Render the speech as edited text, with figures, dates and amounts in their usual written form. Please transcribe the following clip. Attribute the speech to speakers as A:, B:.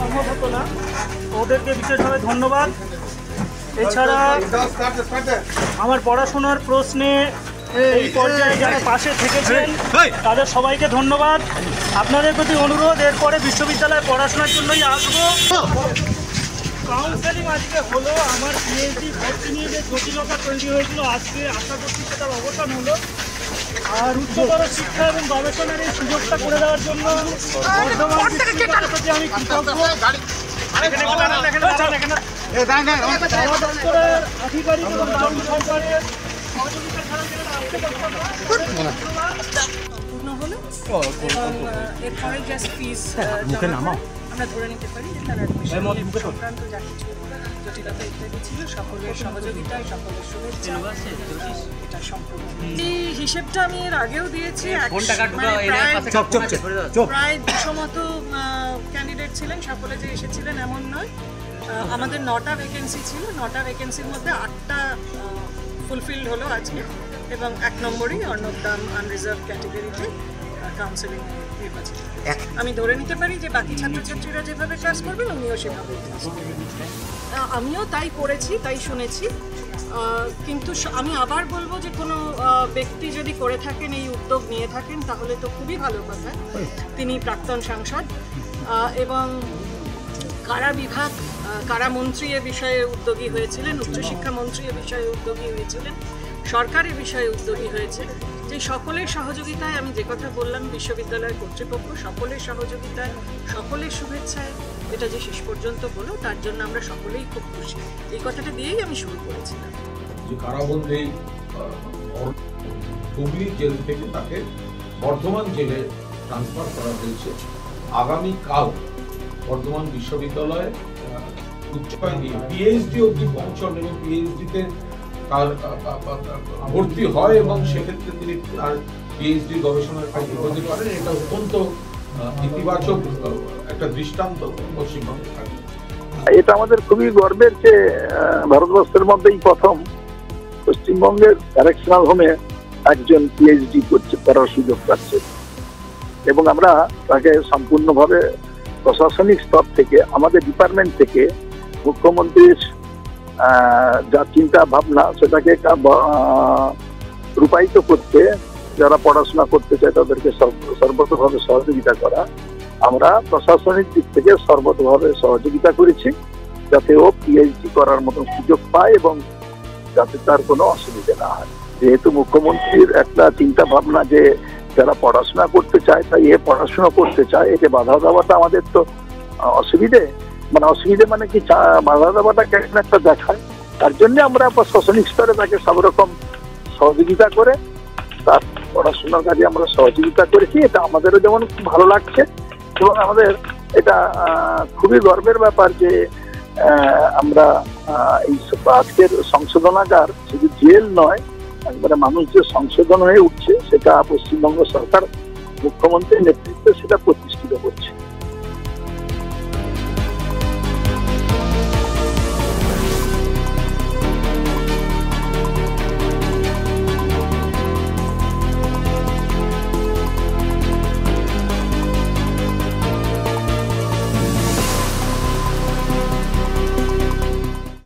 A: সম্ভব হতো না। ওদেরকে বিশেষভাবে ধন্যবাদ। এছাড়া আমার পড়াশোনার প্রশ্নে এই পর্যায়ে যারা পাশে থেকেছেন তাদের সবাইকে ধন্যবাদ। আপনাদের প্রতি অনুরোধ, এরপরে বিশ্ববিদ্যালয়ে পড়াশোনার জন্যই আসবো। কাউন্সেলিং আজকে হলো, আমার পিএইচডি ভর্তি নিয়ে যে জটিলতা তৈরি হয়েছিল আজকে আশা করছি সেটার অবসান হলো। আর উচ্চতর শিক্ষা এবং গবেষণার এই সুযোগটা করে দেওয়ার জন্য বর্ধমান বিশ্ববিদ্যালয়ের প্রতি আমি কৃতজ্ঞ। দপ্তরের আধিকারিক এবং রাজ্য সরকারের সহযোগিতা ছাড়া আসতে পারত না।
B: এরপরে জাস্ট ফিস আমরা ধরে নিতে পারি যে তার অ্যাডমিশন সংক্রান্ত যা কিছু জটিলতা ইত্যাদি ছিল সকলের সহযোগিতায়, সকলের শুভেচ্ছা এটা সম্পূর্ণ। এই হিসেবটা আমি এর আগেও দিয়েছি। প্রায় 200 মতো ক্যান্ডিডেট ছিলেন, সকলে যে এসেছিলেন এমন নয়। আমাদের 9টা ভ্যাকেন্সি ছিল, 9টা ভ্যাকেন্সির মধ্যে 8টা ফুলফিলড হলো আজকে, এবং 1 নম্বরই অর্ণবদাম আনরিজার্ভ ক্যাটেগরিতে কাউন্সেলিং নির্বাচিত। আমি ধরে নিতে পারি যে বাকি ছাত্রছাত্রীরা যেভাবে ক্লাস করবেন উনিও সেভাবে ক্লাস করবেন। আমিও তাই পড়েছি, তাই শুনেছি। কিন্তু আমি আবার বলবো যে কোনো ব্যক্তি যদি করে থাকেন, এই উদ্যোগ নিয়ে থাকেন, তাহলে তো খুবই ভালো কথা। তিনি প্রাক্তন সাংসদ এবং কারা বিভাগ, কারা মন্ত্রী এ বিষয়ে উদ্যোগী হয়েছিলেন, উচ্চশিক্ষা মন্ত্রী এ বিষয়ে উদ্যোগী হয়েছিলেন, সরকারের বিষয়ে উদ্যোগী হয়েছে। যে সকলের সহযোগিতায়, আমি যে কথা বললাম, বিশ্ববিদ্যালয়ের কর্তৃপক্ষ সকলের সহযোগিতায়, সকলের শুভেচ্ছায় এটা যে শেষ পর্যন্ত হলো, তার জন্য আমরা সকলেই খুব খুশি। এই কথাটা দিয়েই আমি শুরু করেছিলাম।
C: যে কারাবন্দী হুগলি জেল থেকে তাকে বর্ধমান জেলে ট্রান্সফার করা হয়েছে। আগামীকাল বর্ধমান বিশ্ববিদ্যালয়ে উচ্চয় নিয়ে পিএইচডি অবধি পৌঁছন এবং পিএইচডিতে তার ভর্তি হয় এবং সেক্ষেত্রে তিনি তার পিএইচডি গবেষণার কাজ করতে পারেন। এটা অত্যন্ত ইতিবাচক একটা দৃষ্টান্ত পশ্চিমবঙ্গে থাকে।
D: এটা আমাদের খুবই গর্বের যে ভারতবর্ষের মধ্যেই প্রথম পশ্চিমবঙ্গের কারেকশনাল হোমে একজন পিএইচডি করার সুযোগ পাচ্ছে, এবং আমরা তাকে সম্পূর্ণভাবে প্রশাসনিক স্তর থেকে, আমাদের ডিপার্টমেন্ট থেকে মুখ্যমন্ত্রীর যা চিন্তা ভাবনা সেটাকে রূপায়িত করতে, যারা পড়াশোনা করতে চায় তাদেরকে সর্বতভাবে সহযোগিতা করা। আমরা প্রশাসনিক দিক থেকে সর্বতভাবে সহযোগিতা করেছি যাতে ও পিএইচডি করার মতন সুযোগ পায় এবং যাতে তার কোনো অসুবিধা না হয়। যেহেতু মুখ্যমন্ত্রীর একটা চিন্তা ভাবনা যে যারা পড়াশোনা করতে চায় তাই এ পড়াশোনা করতে চায়, একে বাধা দেওয়াটা আমাদের তো অসুবিধে মানে কি বাধা দেওয়াটা কেমন একটা দেখায়। তার জন্য আমরা প্রশাসনিক স্তরে তাকে সব রকম সহযোগিতা করে তার পড়াশোনার কাজে আমরা সহযোগিতা করেছি। এটা আমাদেরও যেমন খুব ভালো লাগছে এবং আমাদের এটা খুবই গর্বের ব্যাপার যে আমরা এই আজকের সংশোধনাগার শুধু জেল নয়, একবারে মানুষ যে সংশোধন হয়ে উঠছে সেটা পশ্চিমবঙ্গ সরকার মুখ্যমন্ত্রীর নেতৃত্বে সেটা